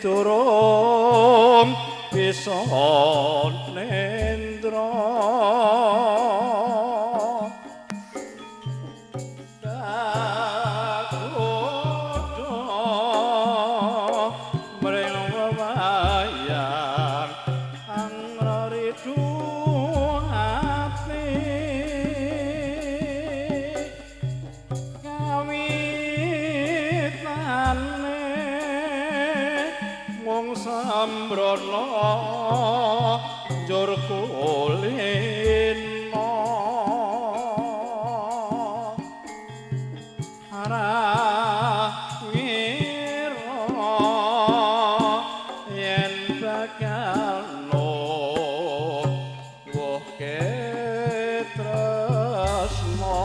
durung bisa nendra dagoda mring wayang angraridu ati kawitane mung sambrono njur kulino arah ngira yen bakal nuwuhke tresno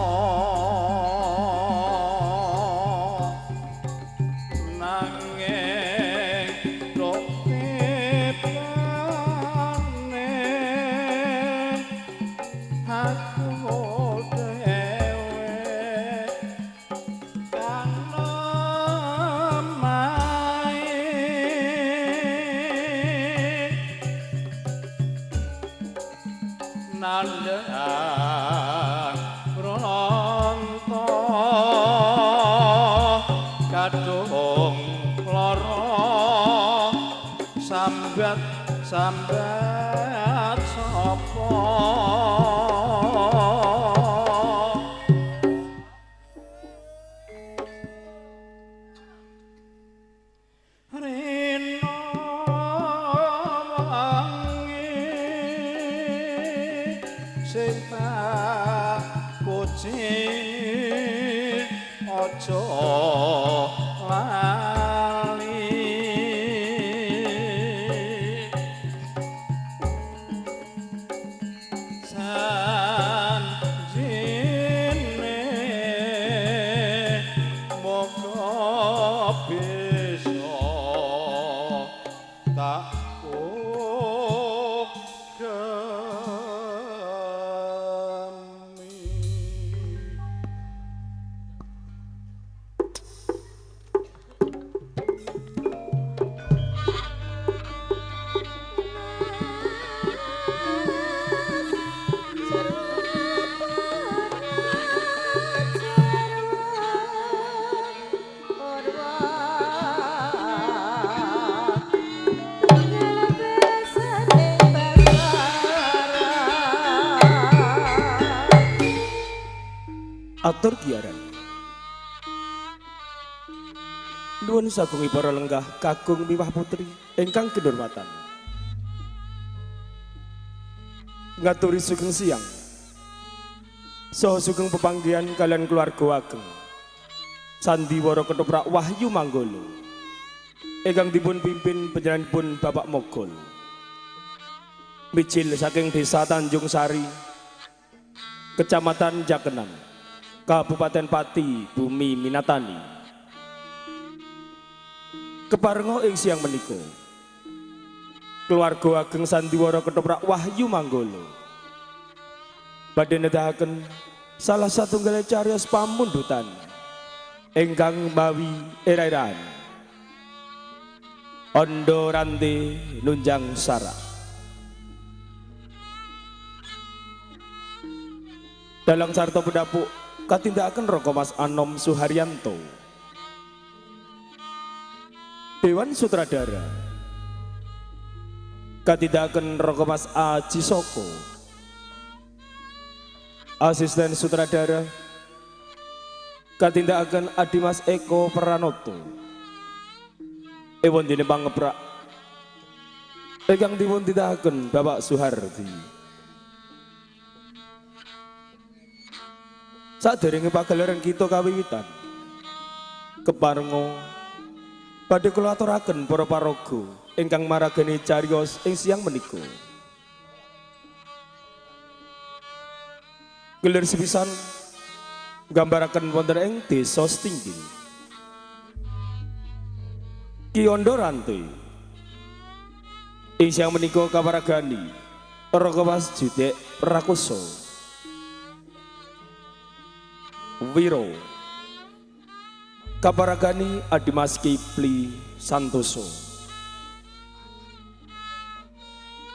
nandhang ronto kadung lara sambat sambat sapa rena wangi sing tak puji aja atur giaran nuwun sagungi para lenggah kakung miwah putri ingkang kinurmatan ngaturi sugeng siang saha sugeng pepanggihan kalian keluarga ageng sandiwara ketoprak Wahyu Manggolo ingkang dipun pimpin panjenenganipun Bapak Mogol mijil saking Desa Tanjung Sari Kecamatan Jakenan Kabupaten Pati Bumi Minatani keparenga ing siang menika keluarga ageng sandiwara ketoprak Wahyu Manggolo badhe nedahaken salah satunggal cariyos pamundutan ingkang mawi era-eraan Ondo Rante Nunjang Sara dalang sarta pedapuk katindakaken Raka Mas Anom Suharyanto Dewan Sutradara katindakaken Raka Mas Aji Soko Asisten Sutradara katindakaken Adi Mas Eko Pranoto Ewon dene pangeprak ingkang dipun tindakaken Bapak Suhardi saderenge pagelaran kita kawiwitan keparenga badhe kula aturaken para paraga ingkang maragani cariyos ing siang menika gelir sepisan nggambaraken wonten ing Desa Stinggil Ki Ondo Rante ing siang menika kawaragani Raka Mas Judek Prakoso Wiro kaparagani Adimas Kipli Santoso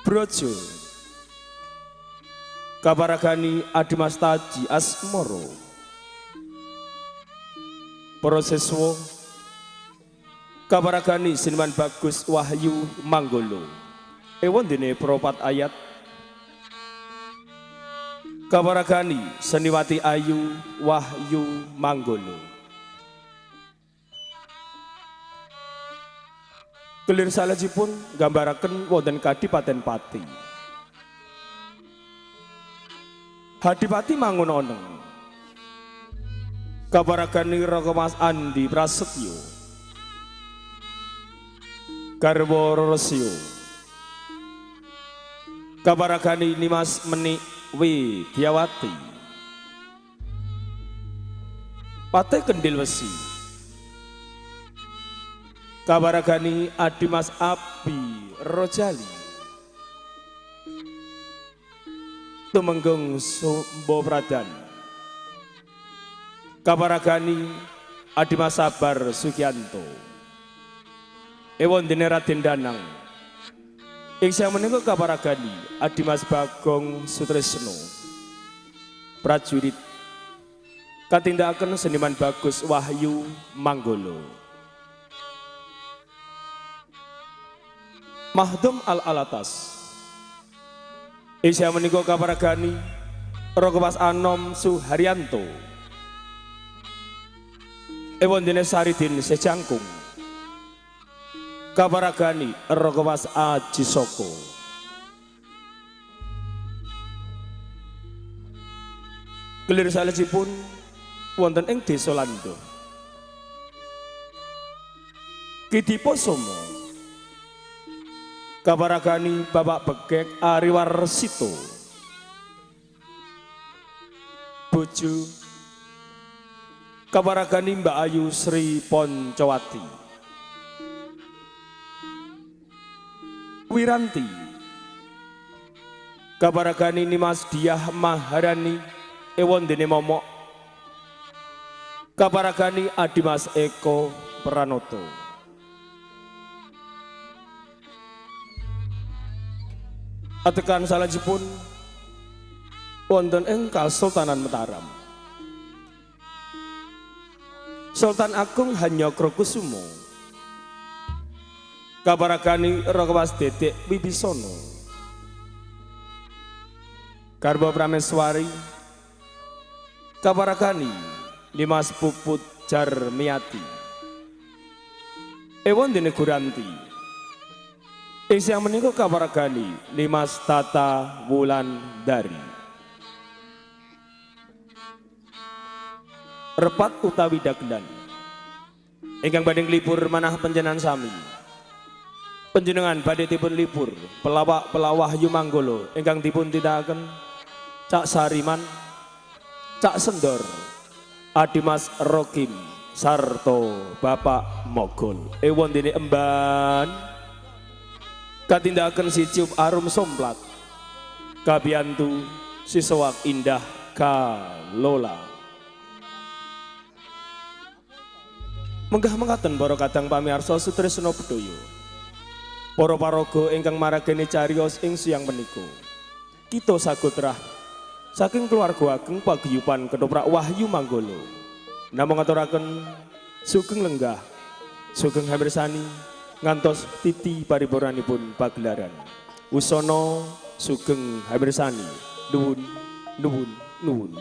Brojo kaparagani Adimas Taji Asmoro Proseswo kaparagani Seniman Bagus Wahyu Manggolo ewon dene propat ayat kaparagani Seniwati Ayu Wahyu Manggolo kelir salajipun gambaraken wonten Kadipaten Pati Hadipati Mangunoneng kaparagani Raka Mas Andi Prasetyo garwa Resio kaparagani Nimas Menik Widyawati Pate Kendil Wesi kaparagani Adimas Abi Rojali Tumenggung Sumbo Pradan kaparagani Adimas Sabar Sugianto ewon dene Raden Danang ing siang menika kaparagani Adimas Bagong Sutresno prajurit katindakaken Seniman Bagus Wahyu Manggolo Mahdum Al-Alatas. Isya menika kaparagani Rogowas Anom Suharyanto. Ewondene Saridin Sejangkung. Kaparagani Rogowas Aji Soko. Kelir salejipun wonten ing Desa Lando. Kidiposomo kaparagani Bapak Begek Ariwarsito. Bojo kaparagani Mbak Ayu Sri Poncowati. Wiranti kaparagani Nimas Diah Maharani Ewondene Momok. Kaparagani Adimas Eko Pranoto. Atekan salajipun wonten ing Kasultanan Mataram. Sultan Agung Hanyokrokusumo. Kaparagani Rogowas Dedek Wibisono. Garba Prameswari kaparagani Dimas Puput Jarmiati. Ewondene Guranti. Ing siang menika kaparagani Dimas Tata Wulandari. Repat utawi dagelan ingkang badhe nglipur manah panjenengan sami. Panjenengan badhe dipun libur pelawak-pelawah Yumanggolo ingkang dipun tindakaken Cak Sariman, Cak Sendor, Adimas Rokim sarto Bapak Mogol. Ewondene emban katindakan si ciup arum somplat kabiantu si sewak indah kalola. Menggah mengkaten para kadang pamirsa sutresna bedaya. Para paraga ingkang marageni cariyos ing siang menika. Kita sagotrah saking keluarga ageng paguyuban Ketoprak Wahyu Manggolo. Namung ngaturaken sugeng lenggah, sugeng hamirsani ngantos titi paripuranipun pagelaran. Usana sugeng hamirsani. Nuwun, nuwun, nuwun.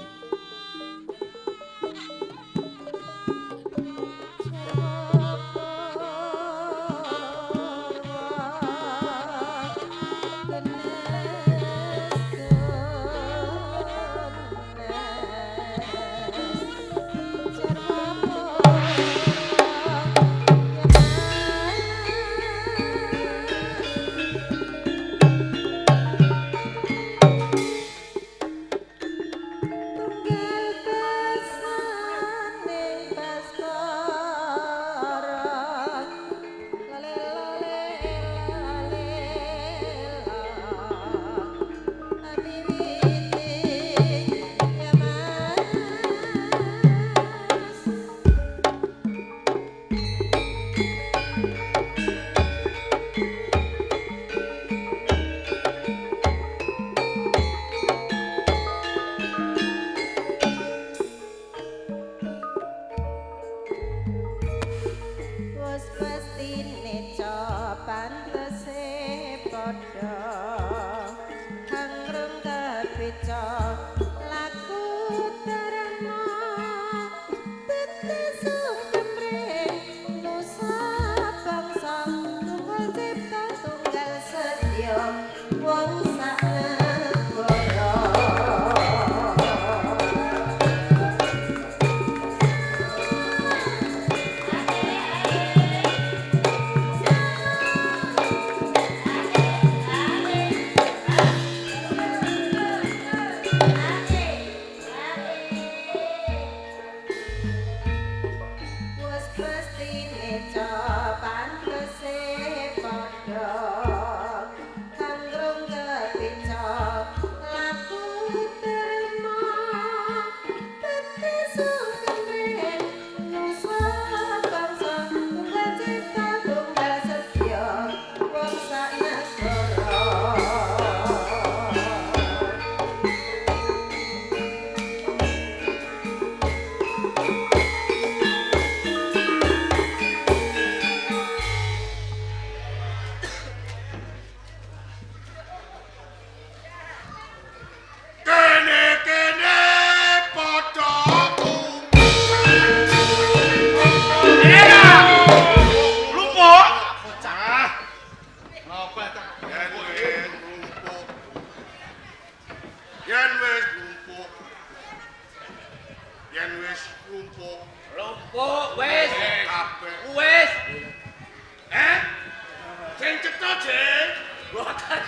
Jeng cetha, Jeng. Mboten.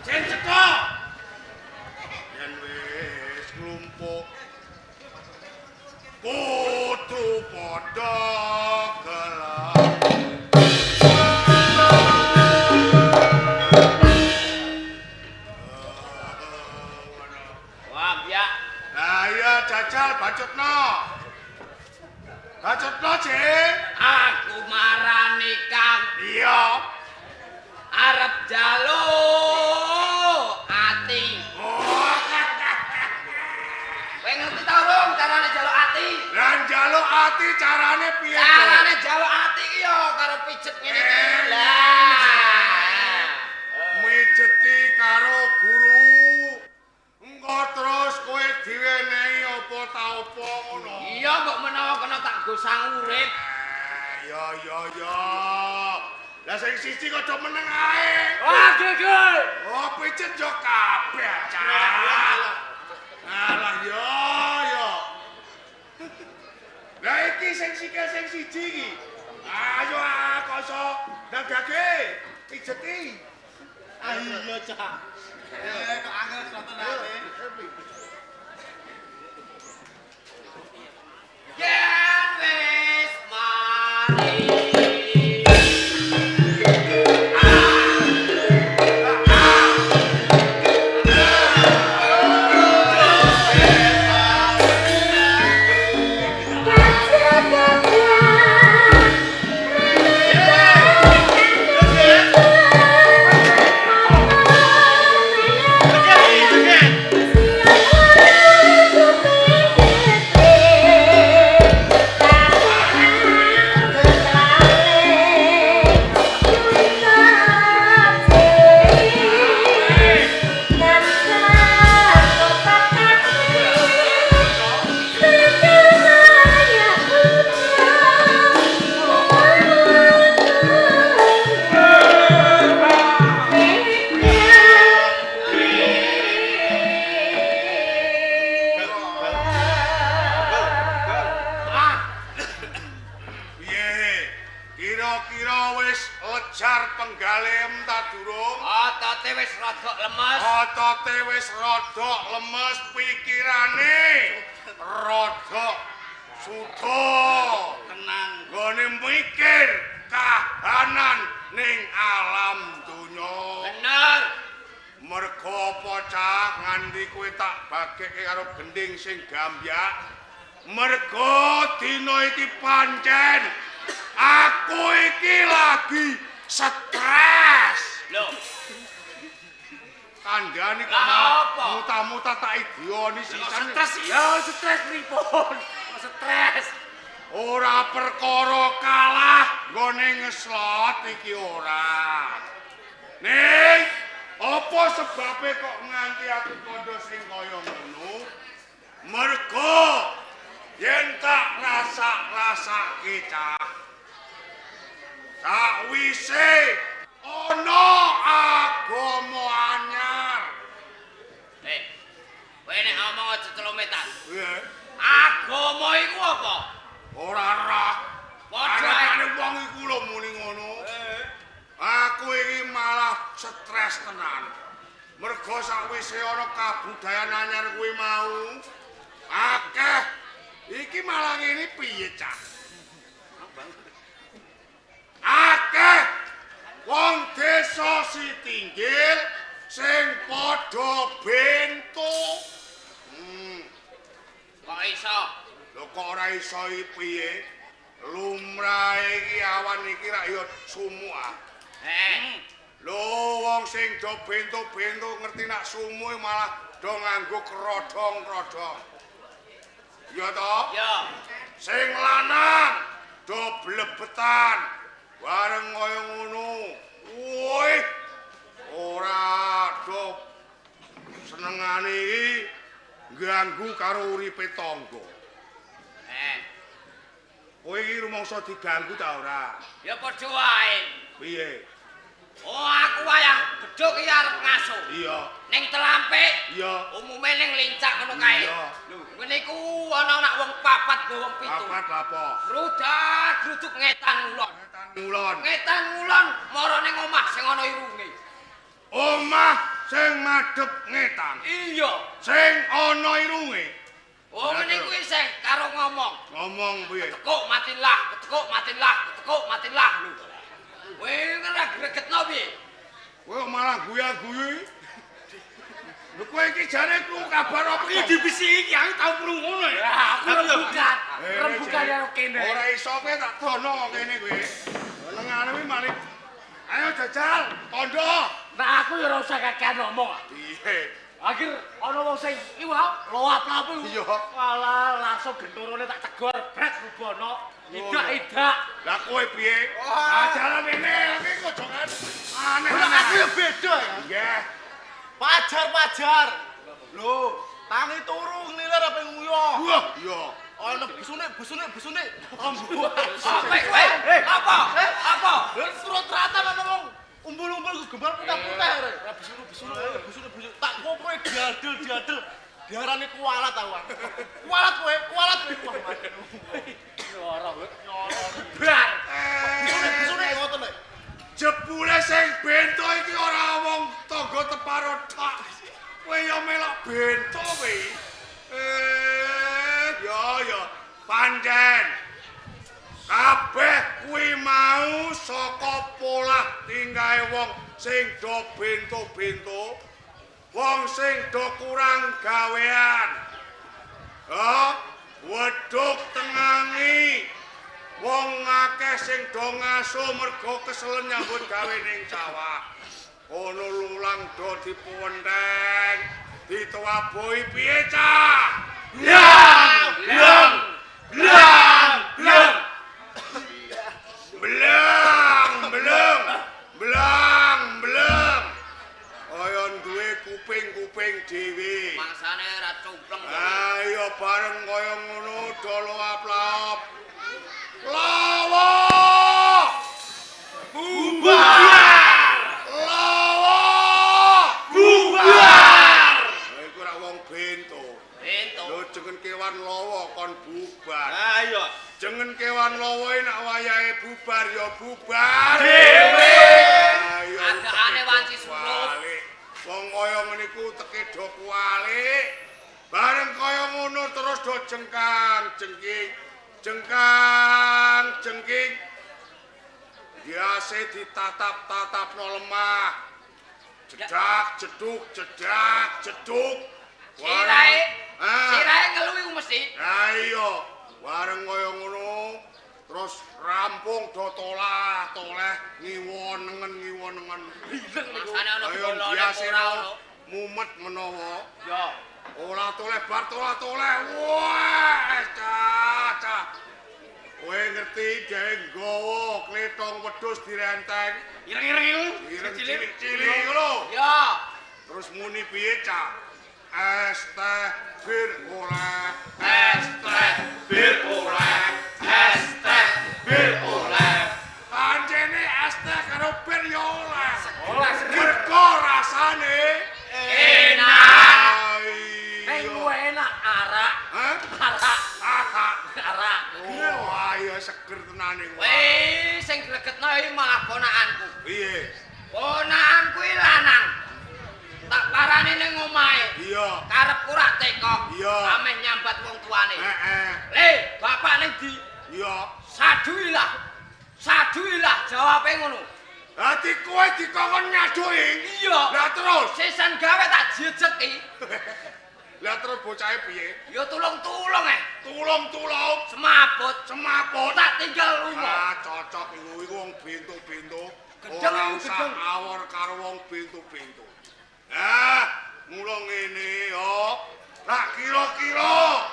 Jeng cetha. Yen wis nglumpuk kudu padha gelap. Wah, biak. Nah iya jajal bacotno. Bacotno, Jeng. Aku marani Kang Iya. arep jaluk ati. Kowe ngerti ta urung carane jaluk ati? Lan jaluk ati carane piye? Carane jaluk ati ki yo karo pijet ngene iki. Lah. Mijeti karo guru. Engko terus kowe diwenehi apa ta apa ngono. Iya mbok menawa kena tak gosang urip. Ya. Lah sing siji kok meneng ae. Wah, gege. Oh, pijet yo kabeh, Cak. Alah yo. Lah iki sing sikil sing siji iki. Ayo koso dagage pijeti. Iya, Cak. Kok angel soto nate. Yen wis mari. Kira-kira wis lejar penggalem ta durung? Otote wis rada lemes. Otote wis rada lemes, pikirane rada suda. Tenang. Nggone mikir kahanan ning alam donya. Bener. Merga apa cah nganti kowe tak bageke karo gending sing gambyak. Merga dina iki pancen aku iki lagi stres. Lho, Kandhane kok Lah, apa? muta-muta tak idioni sisan. stres pripun? Kok stres? Ora perkara kalah nggone ngeslot iki ora. Ning, apa sebabe kok nganti aku kandha sing kaya ngono? Merga yen tak rasa-rasake cah. Sakwise ana agama anyar. Kowe nek ngomong aja celometan. Piye? Agama iku apa? Ora rah. Padha Anane wong iku lho muni ngono. Aku iki malah stres tenan. Merga sakwise ana kabudayan anyar kuwi mau, akeh iki malah ngene piye, Cak? Akeh wong desa Sitinggil sing padha bento. Kok iso? Lho kok ora iso iki piye? Lumrahe iki awan iki rak ya sumuh ah. Lho wong sing do bento-bento ngerti nak sumuh malah do nganggo krodhong-krodhong. Ya toh? Ya. Sing lanang do blebetan bareng kaya ngono. Woi. Ora do senengane iki ganggu karo uripe tangga. Kowe iki rumangsa diganggu ta ora? Ya padha wae. Piye? Oh, aku wayah bedhuk iki arep ngaso. Iya. Ning telampik. Iya. Umume ning lincak ngono kae. Iya. Lho, ngene iku ana anak wong papat go wong pitu. Papat lapo? Rudak gruduk ngetan ulon. Ngetan Ngulon. Ngetan ngulon mara ning omah sing ana irunge. Omah sing madhep ngetan. Iya. Sing ana irunge. Oh ngene kuwi sing karo ngomong. Ngomong piye? Tekuk matilah, tekuk matilah, tekuk matilah lho. Kowe ora gregetno piye? Kowe malah guyu-guyu. Lho kowe iki jare krungu kabar apa iki Dibisiki aku tau krungu ngono ya. Aku rembukan. Rembukan karo kene. Ora iso kowe tak dono kene kowe. Nengane kuwi malah ayo jajal, tondo. Nah aku ya ora usah kakean ngomong. Piye? Akhir ana wong sing iwak loap-loap iku. Iya. Walah langsung gentorone tak cegor, bret rubono. Idak-idak. Lah kowe piye? Ajaran ini iki kojongan aneh. Aku ya beda ya. Nggih. Pajar. Lho, tangi turu nglilir apa nguyo. Wah, iya. Ana busune. Apa kowe? Apa? Apa? Surut rata ana wong umbul-umbul gembar putih-putih rek. Busune. Tak kokoe diadel. Diarani kualat aku. Kualat kowe. Nyoro. Bar. Busune ngoten lho. Jebule sing bento iki ora wong tangga teparo tok. Kowe ya melok bento kowe. Ya, pancen. Kabeh kuwi mau saka polah tinggahe wong sing do bento-bento, wong sing do kurang gawean. Wedhuk tengangi. Wong akeh sing do ngaso mergo keselen nyambut gawe ning sawah. Ono lulang do dipuwenteng, dituwabohi piye cah? Blang. Kaya duwe kuping-kuping dhewe. Mangsane ora cumpleng. Ayo bareng kaya ngono do loap-loap. Lawa! Bubar! Lawa! Bubar! Iku ora wong bento. Bento. Lho jengen kewan lawa kon bubar. Ayo. Jengen kewan lawa nek wayahe bubar ya bubar. Dhewe. Ayo. Adakane wanci sulut. Wong kaya ngene iku teke do kualik. Bareng kaya ngono terus do jengkang-jengking. Jengkang-jengking. Biasa ditatap-tatapno lemah. Jeduk. Sirahe ngeluwi ku mesti. Ayo, bareng kaya ngono terus rampung do toleh ngiwon-nengen. Mangsane ana Ayo bolone biasa ora ono. mumet menawa. Ya. Ora toleh bar toleh. Wah, cah. Kowe ngerti dhek nggawa klethong wedhus direnteng. Ireng-ireng iku. Ireng cilik-cilik iku lho. Ya. Terus muni piye, Cak? Es teh bir oleh. Pancene es teh karo bir ya oleh. Oleh Mergo rasane Enak. Ayo. enak arak. Hah? Arak. Wah, ya seger tenane. Weh, sing gregetno iki malah ponakanku. Piye? Ponakanku iki lanang. Tak parani ning omahe. Iya. Karep ora teko. Iya. Ameh nyambat wong tuane. Heeh. Le, bapak ning ndi? Iya. Saduilah jawabe ngono. Dadi kowe dikongkon nyaduhi. Iya. Lah terus. Sesan gawe tak jejeki. Lah terus bocahe piye? Ya tulung-tulung Tulung. semaput. Tak Tinggal lunga. cocok iku wong bento-bento. Gedeng Ora iku, usah gedeng. awor karo wong bento-bento. Mula ngene yo. Lah kira-kira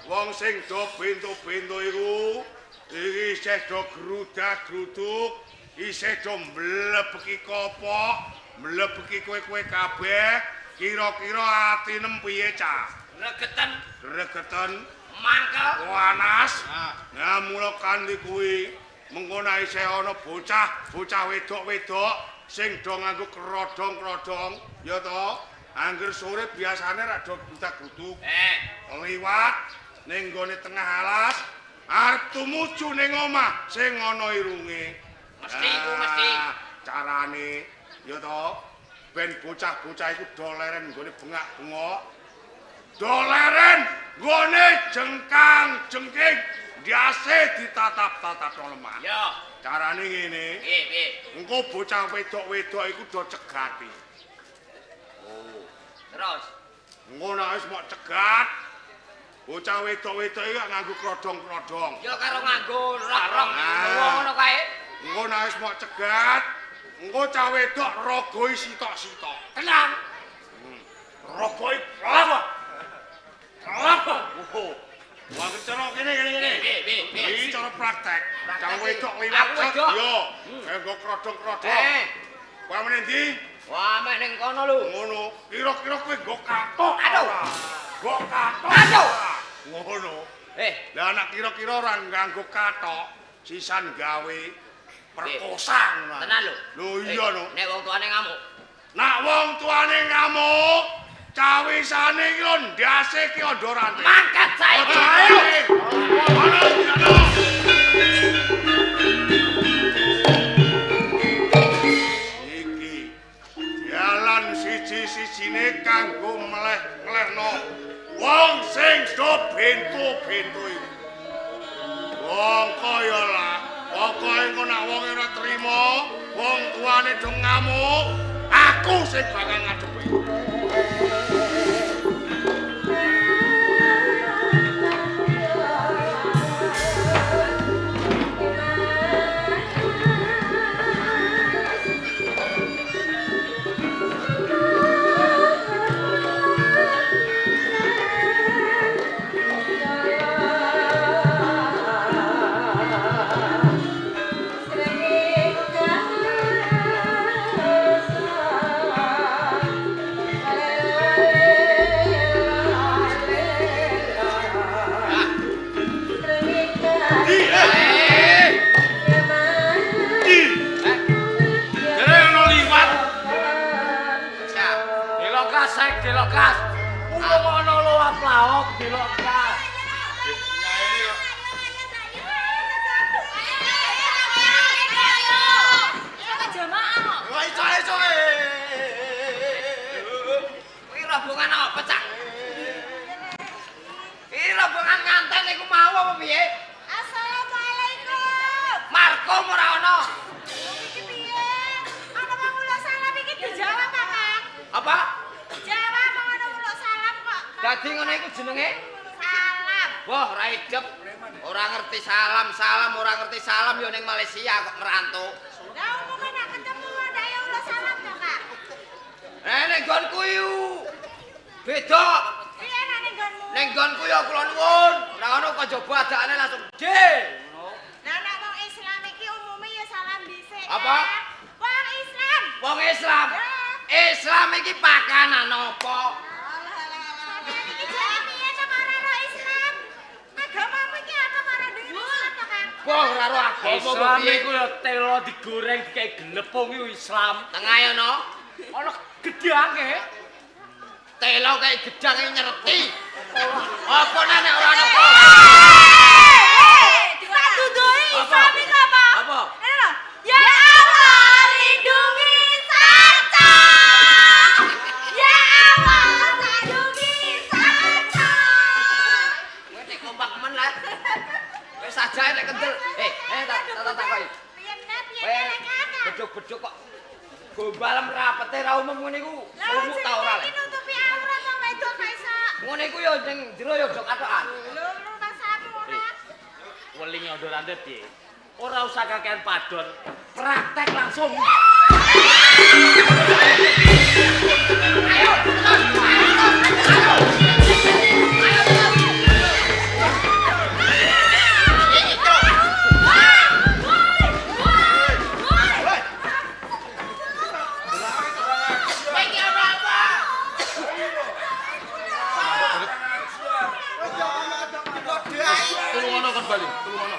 wong sing do bento-bento iku iki isih do grudak-gruduk, isih do mlebeki kopok, mlebeki kowe kabeh. Kira-kira atinem piye, Cak? Gregeten. Mangkel. Panas. Nah, mula kanthi kuwi mengko nek isih ana bocah wedok sing do nganggo krodhong-krodhong, ya to. Angger sore biasane rak do grudak-gruduk. Liwat ning gone tengah alas arep tumuju ning omah sing ana irunge. Mesti iku mesti. Carane ya to ben bocah-bocah iku doleren nggone bengak-bengok. Doleren nggone jengkang-jengking diase ditatap-tatap lemah. Ya. Carane ngene. Piye? Engko bocah wedok-wedok iku do cegati. Oh. Terus. Engko nek wis mok cegat, bocah wedok-wedok iki nganggo krodong-krodong. Ya karo nganggo rok-rok ngono kae. Engko nek wis mok cegat, engko cah wedok rogoi sitok-sitok. Tenang. Rogoi apa? Apa? Oh. Wah, cara kene. Iki cara praktek. Cah wedok liwat cek yo. Nganggo krodong-krodong. Kowe meneh ndi? Wah, mek ning kono lho. Ngono. Kira-kira kowe nggo katok. Aduh. Nggo katok. Aduh. Ngono. Lah anak kira-kira ora nganggo katok, sisan gawe perkosaan. Tenan lho. Lho iya no. Nek wong tuane ngamuk. Nak wong tuane ngamuk, cawisane iki lho ndase ki ora rantai. Mangkat saiki. Ayo. Iki jalan siji-sijine kanggo meleh-melehno wong sing do bento-bento iki. Wong kaya lah, pokoke engko nak wong ora trima, wong tuane do ngamuk, aku sing bakal ngadepi. Dilokas. Wong ana luwap laok dilokas. Kuwi rombongan apa, Cak? Iki rombongan nganten iku mau apa piye? Assalamualaikum. Markom ora ana. Iki piye? Ana wong ulo salam iki dijawab, Kakang. Apa? Jawab wong ana ulo salam kok. Dadi ngono iku jenenge? Salam. Wah, ora idep. Ora ngerti salam, ora ngerti salam yo ning Malaysia kok merantau. Lah umume nek ketemu ndak ya ulo salam to, Kak? Ning nggonku yu. Beda. Piye nek ning nggonmu? Ning nggonku yo kula nuwun, ora ngono kok coba adakane langsung ge. Lah nek wong Islam iki umume ya salam dhisik. Apa? Wong Islam. Wong Islam. Islam iki pakanan apa? Sampeyan iki jare piye to karo ora Islam? Agamamu iki apa karo dengan Islam to, Kang? Wah, ora ro agama Islam piye? iku ya telo digoreng dikek glepung iku Islam. Tengah yo no. Ana gedange. Telo kayak gedang iki nyereti. Apa nek ora ana kok? Tak dudui Islam iki apa? Apa? Ini lho. Ya Allah, lindungi Sanca. Ya Allah, lindungi Sanca. Kowe nek kompak men lah. Wis aja nek kendel. Tak koki. Piye Kowe nek Kakang? beduk-beduk kok gombalem rapete ra umum ngene iku. Umum ta ora le. Iki nutupi aurat wong wedok kok iso. Ngene iku yo ning jero yo dok katokan. Lho, masamu ora. Weling odorane piye? Ora usah kakean padon. Praktek langsung. Tulungono kon bali, tulungono.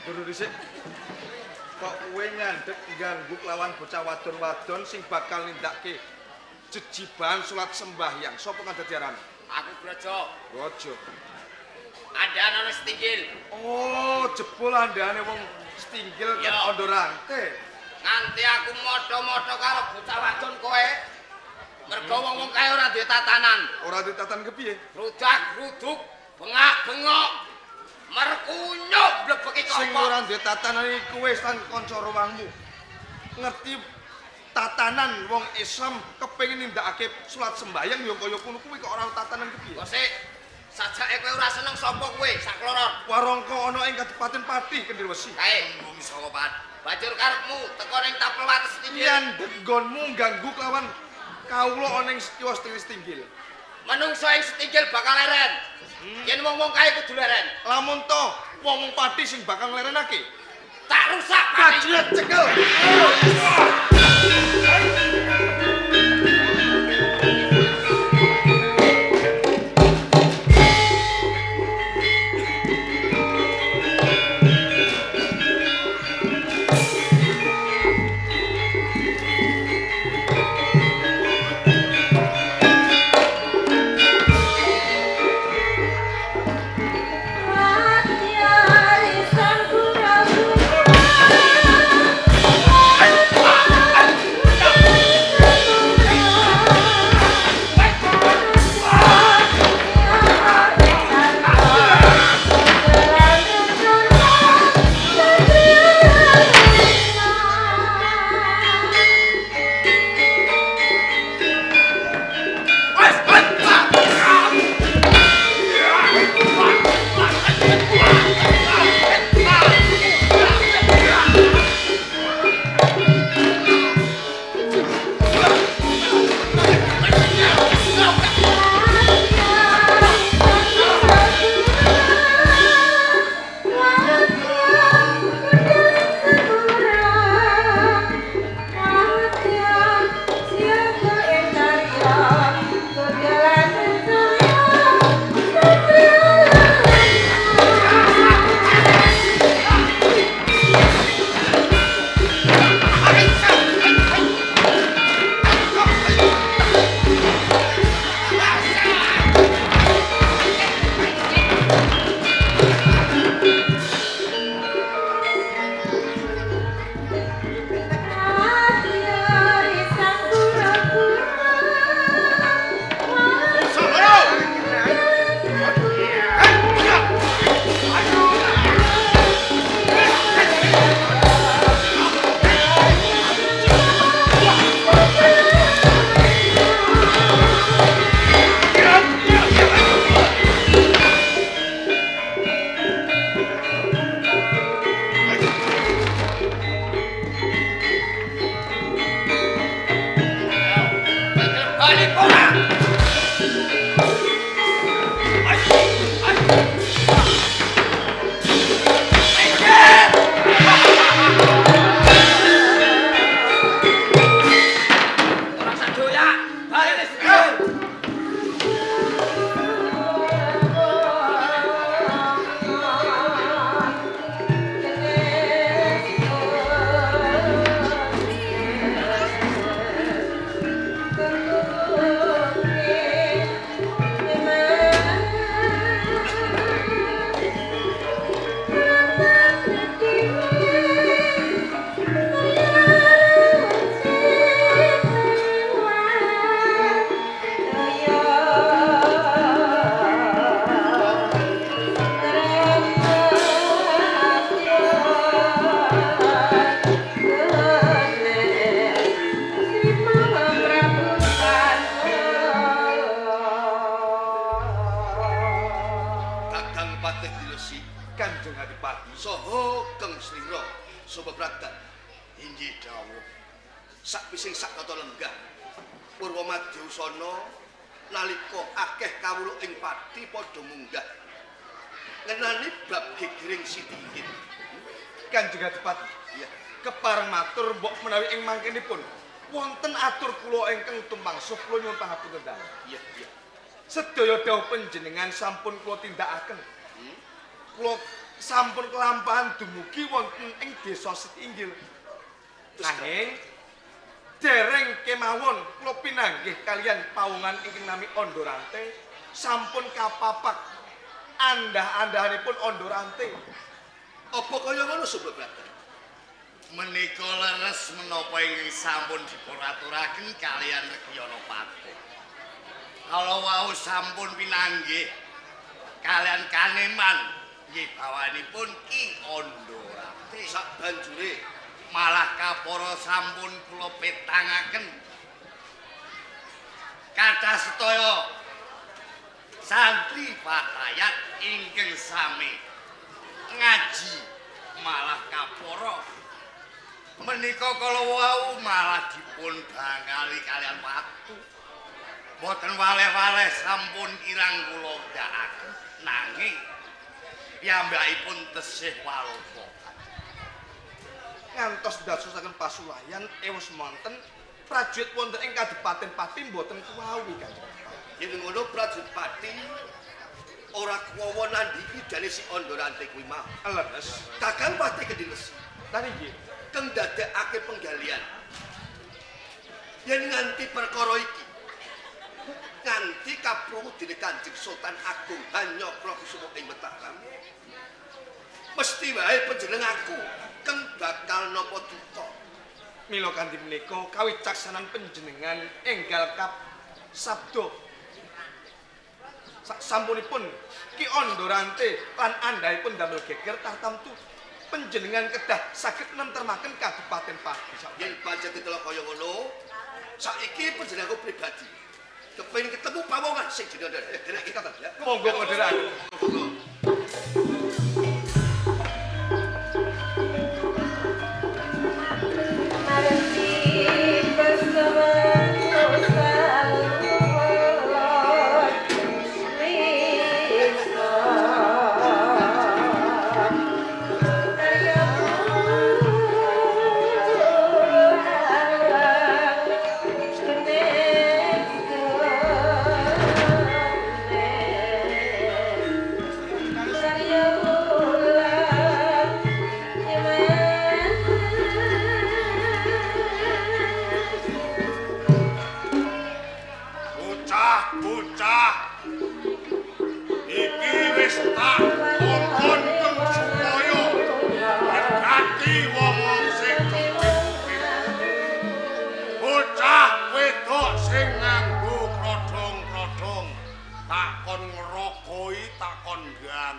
Guru dhisik. Kok kowe nyandhek ganggu lawan bocah wadon-wadon sing bakal nindakke jejiban salat sembahyang. Sopo kang dadi arane? Aku Brojo. Brojo. Andaan ana setinggil. Oh, jebul andane wong setinggil Iya. kan ondo rante. Nganti aku modho-modho karo bocah wadon kowe. Mergo wong-wong kae ora duwe tatanan. Ora ditatan kepiye? Rudak-ruduk, bengak-bengok. Merkunyuk blebeki Sing klopo. ora duwe tatanan iki kowe sang kanca rowangmu. Ngerti tatanan wong Islam kepengin nindakake salat sembahyang ya kaya kuwi kok ora tatanan kepiye? Gosik, sajake kowe ora seneng sapa kowe sakloron. Warangka ana ing Kadipaten Pati Kendhir Wesi. Kae mung saka pat. Bajur karepmu teko ning tapel wates tinggi. Yen nggonmu ganggu kelawan kawula ana ing setinggil. Menungso ing setinggil bakal leren. Yen wong-wong kae kudu leren. Lamun to wong Pati sing bakal nglerenake. Tak rusak pati. Kajret cekel. Kanjeng Adipati Saha Keng Slira Subebratan inggih dawuh sakpising sak tata lenggah Purwamadya usana nalika akeh kawula ing pati padha munggah ngenani bab gegiring Sitinggil. Kanjeng Adipati ya kepareng matur mbok menawi ing mangkenipun wonten atur kula ingkang tumpangsuh kula nyuwun pangapunten dalem. Iya iya. Sedaya dawuh panjenengan sampun kula tindakaken. Kula sampun kelampahan dumugi wonten ing desa Sitinggil. Nanging dereng kemawon kula pinanggih kalian pawongan ingkang nami Andorante sampun kapapak andah-andahanipun Ondorante. Apa kaya ngono Sumbadra? Menika leres menapa ingkang sampun dipuraturaken kalian Regiyana Pati. Kalau wau sampun pinanggih kalian Kaneman nggih bawanipun Ki Ondorante. Sabanjure Malah kapara sampun kula petangaken kathah sedaya santri patayat ingkang sami ngaji malah kapara menika kala wau malah dipun bangali kalian watu. Boten waleh-waleh sampun kirang kula ndakaken nanging piyambakipun tesih waloka. Ngantos dadosaken pasulayan ewes monten prajurit wonten ing Kadipaten Pati mboten kuwawi Kanjeng. yen ngono prajurit Pati ora kuwawa nandhiki dene si Ondorante kuwi mau. Leres. Kakang Pati Kedhines Lan inggih. kang dadekake penggalian. Yen nganti perkara iki nganti kaprungu dening Kanjeng Sultan Agung Hanyokrokusumo ing Mataram. Mesti wae panjenenganku kang bakal napa duka. Mila kanthi menika kawicaksanan panjenengan enggal kap sabda. Sampunipun Ki Ondorante lan andhahipun damel geger tartamtu panjenengan kedah saged nentremaken Kadipaten Pati. Yen pancen ditelo kaya ngono, saiki panjenenganku pribadi kepengin ketemu pawongan sing jenenge derek ikatan ya. Monggo koderaken. Bocah iki wis tak kongkon kang supaya ngati wong sing bocah wedok sing nganggo krodhong-krodhong takon ngrokoi takon ndang.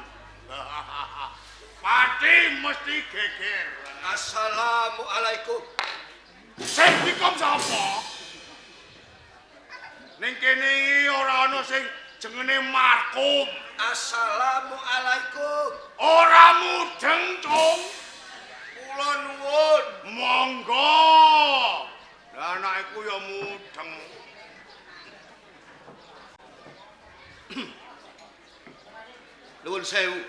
Pati mesti geger. Assalamualaikum. Sing dikom sapa? Ning kene iki ora ana sing jenenge Markum. Assalamualaikum. Ora mudeng, Cung. Kula nuwun. Monggo. Lah anakku ya mudeng. Nuwun sewu.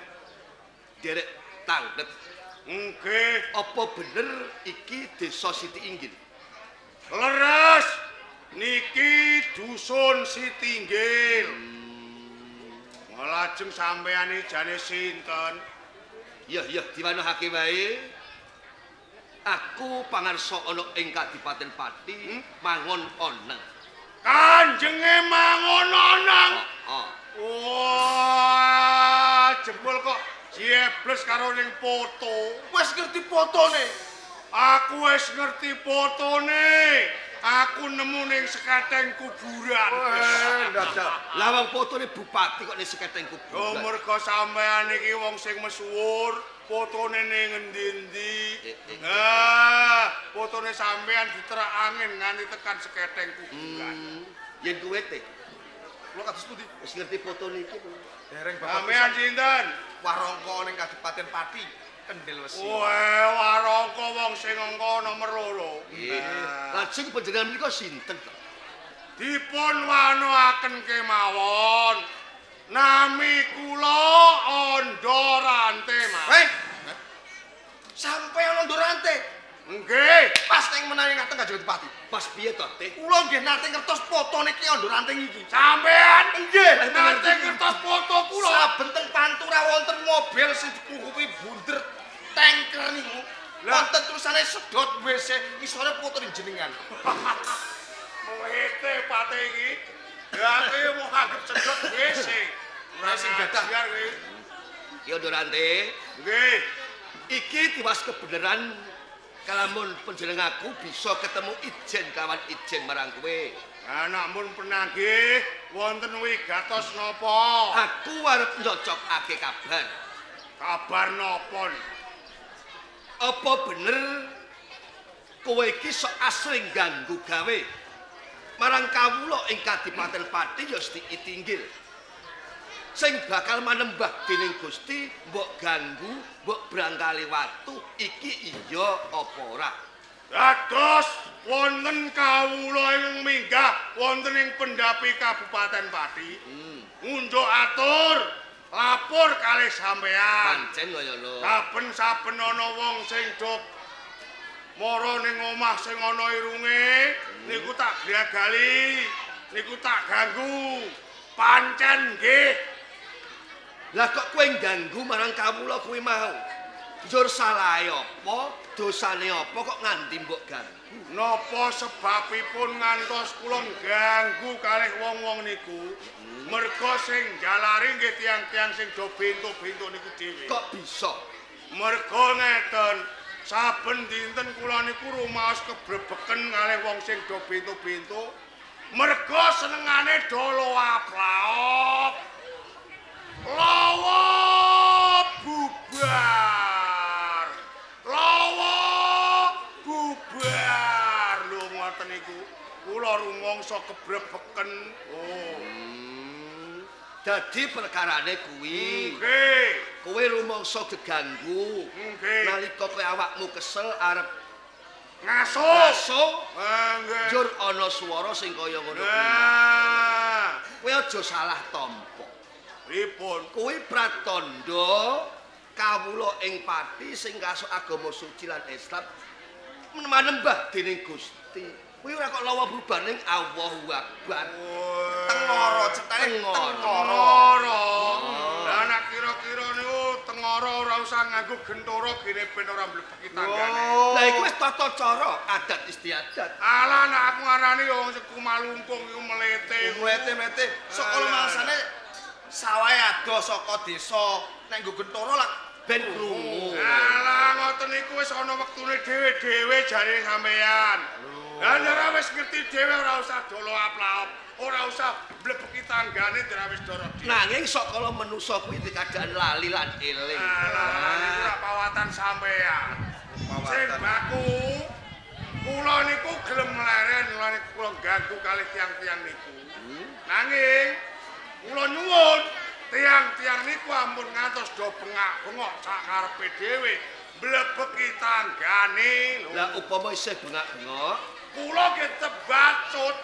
Derek Tanglet. Nggih, apa bener iki Desa Siti Inggil? Leres. Niki dusun Sitinggil. Lajeng sampeyan iki jane sinten? Iya, diwanahake wae. Aku pangarsa ana ing Kadipaten Pati, mangon oneng. Kanjenge mangon oneng. Wah, jebul kok jebles karo ning foto. Wis ngerti fotone. Aku wis ngerti fotone. Aku nemu ning seketeng kuburan. Lah wong fotone bupati kok ning seketeng kuburan. Oh, mergo sampean iki wong sing misuwur, fotone ning endi-endi. Nah, fotone sampean diterak angin nganti tekan seketeng kuburan. Yen kuwe te. Kula kados pundi? Wis ngerti fotone iki. Dereng Bapak. Sampean sinten? Warangka ning Kadipaten Pati. Kendel wesi. Wah, warangka wong sing angka nomor 2. Lajeng panjenengan menika sinten to? Dipun wanoaken kemawon. Nami kula Ondorante, Mas. Sampai Ondorante. Nggih, pas teng menawi ngaten Kanjeng Bupati. Pas piye to, Teh? Kula nggih nate ngertos fotone Ki Ondorante iki. Sampean? Nggih, nate ngertos foto kula. Saben teng Pantura wonten mobil sing dikukupi bunder tanker niku. Wonten tulisane sedot WC isore foto jenengan. Moete Pate iki. Ya aku mau anggap sedot WC. Ora sing gadah. Ya Ndorante, Nggih. iki tiwas kebenaran kalamun panjenenganku bisa ketemu ijen kawan ijen marang kowe. Namun penagih wonten wigatos napa? Aku arep nyocokake kabar. Kabar napa? Apa bener kowe iki sok asring ganggu gawe marang kawula ing Kadipaten Pati ya diitinggil. Sing bakal manembah dening Gusti mbok ganggu, mbok brangkali watu iki iya apa ora? Dados wonten kawula ing minggah wonten ing pendapi Kabupaten Pati. Ngunjuk atur lapor kalih sampean. Pancen kaya lho. Saben-saben ana wong sing dok mara ning omah sing ana irunge niku tak gragali, niku tak ganggu. Pancen nggih. Lah kok kowe ganggu marang kawula kuwi mau? Njur salahe apa? Dosane apa kok nganti mbok ganggu? Napa sebabipun ngantos kula ganggu kalih wong-wong niku? Merga sing jalari nggih tiyang-tiyang sing do bento-bento niku dhewe. Kok bisa? Merga ngeten, saben dinten kula niku rumaos kebrebeken kalih wong sing do bento-bento. Merga senengane do loap-laop. Lawa bubar. Lawa bubar. Lho ngoten niku. Kula rumangsa kebrebeken. Oh. Dadi perkarane kuwi. Nggih. Kowe rumangsa geganggu. Nggih. Nalika kowe awakmu kesel arep Ngaso. ngaso, Nggih. njur ana swara sing kaya ngono kuwi. Nah. Kowe aja salah tampa. Pripun? Kowe pratandha kawula ing Pati sing kasuk agama suci lan Islam manembah dening Gusti. Kowe ora kok lawa bubar ning Allahu Akbar. Tengara cetane tengara. Tengara. Lah nek kira-kira niku tengara ora usah nganggo genthara gene ben ora mlebeki tanggane. Lah iku wis tata cara adat istiadat. Alah nek aku ngarani wong sing kumalungkung iku melete. Mlete-mlete sekala masane sawahe ado saka desa nek nggo genthara lak Ben krungu. Alah ngoten niku wis ana wektune dhewe-dhewe jare sampean. Lah nek wis ngerti dhewe ora usah doloap-laop, ora usah mlebeki tanggane ora wis doro. Nanging sok kala manusa kuwi dikadaan lali lan eling. Alah niku ora pawatan sampean. Sing baku kula niku gelem leren lan kula ganggu kalih tiang-tiang niku. Nanging kula nyuwun tiang-tiang niku ampun ngantos do bengak-bengok sak karepe dhewe mlebeki tanggane lho. Lah upama isih bengak-bengok, Kula ge tebacut.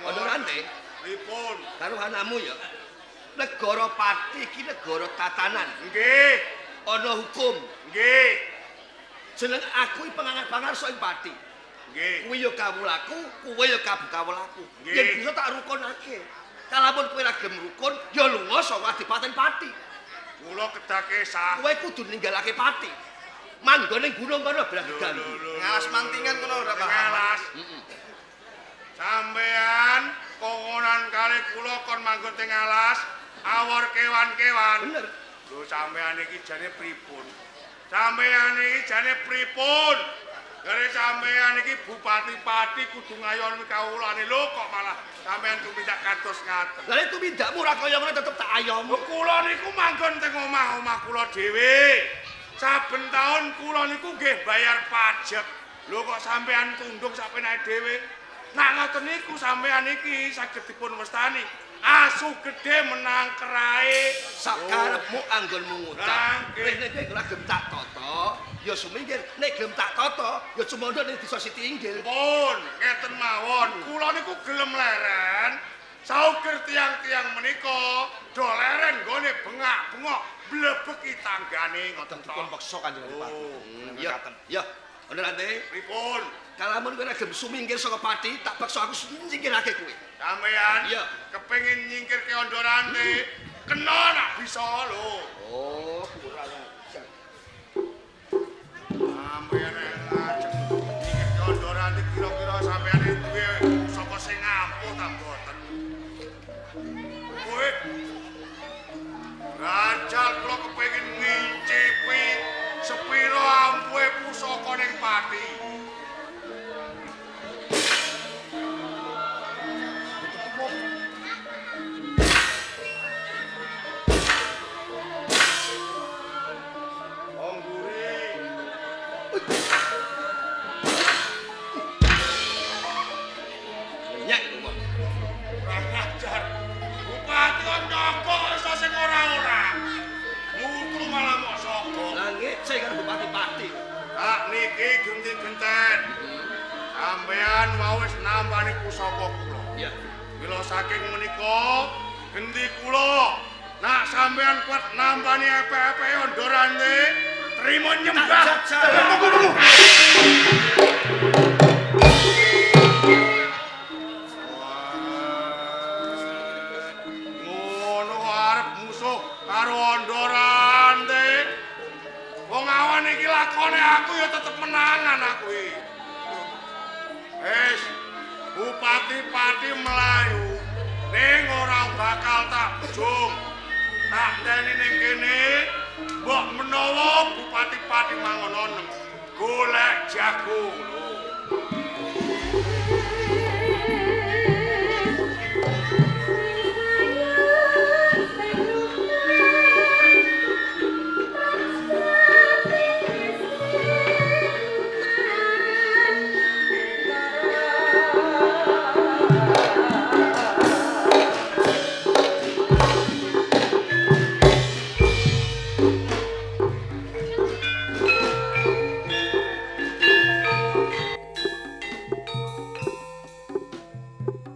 ana rante Pripun? karo anamu ya. Negara Pati iki negara tatanan, Nggih, ana hukum. nggih, Jeneng aku iki pangangar-pangar sok ing Pati. nggih. Kuwi ya kawulaku, kowe ya kawulaku. Nggih. Yen bisa tak rukunake. Kalamun kowe ora gelem rukun, ya lunga saka Kadipaten Pati. Kula kedah kesah. Kowe kudu ninggalake Pati. Manggon ning gunung kono belas ganggu. ngalas mantingan ngono ora paham. Ngalas. Sampean kongonan kali kula kon manggon teng alas, awor kewan-kewan. Bener. Lho sampean iki jane pripun? Sampean iki jane pripun? Gare sampean iki Bupati Pati kudu ngayomi kawulane lho kok malah sampean tumindak kados ngaten. Lah itu mindakmu ora kaya ngono tetep tak ayom. Kula niku manggon teng omah-omah kula dhewe. Saben taun kula niku nggih bayar pajak. Lho kok sampean tunduk sak penake dhewe. Nak ngoten niku sampean iki saged dipun wastani. Asu gedhe menang kerae. Sakarepmu anggonmu ngucap. Nggih. Rene kowe ora gelem tak tata, ya sumingkir. Nek gelem tak tata, ya cumono ning desa Sitinggil. Pun ngeten mawon. Kula niku gelem leren. Saukir tiang-tiang menika do leren nggone bengak-bengok mlebeki tanggane ngoten Dipun to. peksa Kanjeng Adipati. Ya, ya. Bener ate. Pripun? Kalamun kowe ora gelem sumingkir saka Pati, tak paksa aku singkirake kowe. Sampean Iya. kepengin nyingkir ke ondorane, kena nak bisa lho. Oh, kurang ajar. Sampeyan lajeng nyingkir ke ondorane kira-kira sampeyan duwe saka sing ngampuh ta mboten. Kowe Nyek kok. Ajar. Bupati kok nyogok iso sing ora-ora. Mutru malah mok sogok. Lah ngece kan Bupati Pati. Tak niki genti-genten. Sampean mau wis nambani pusaka kula. Ya. Mila saking menika genti kula nak sampean kuat nambani epe-epe ondorane trimo nyembah. Ngono arep musuh karo ondorane. Wong awan iki lakone aku ya tetep menangan aku iki. Bupati Pati Melayu ning ora bakal tak bujung. Tak deni ning kene mbok menawa Bupati Pati mangono golek jago lho.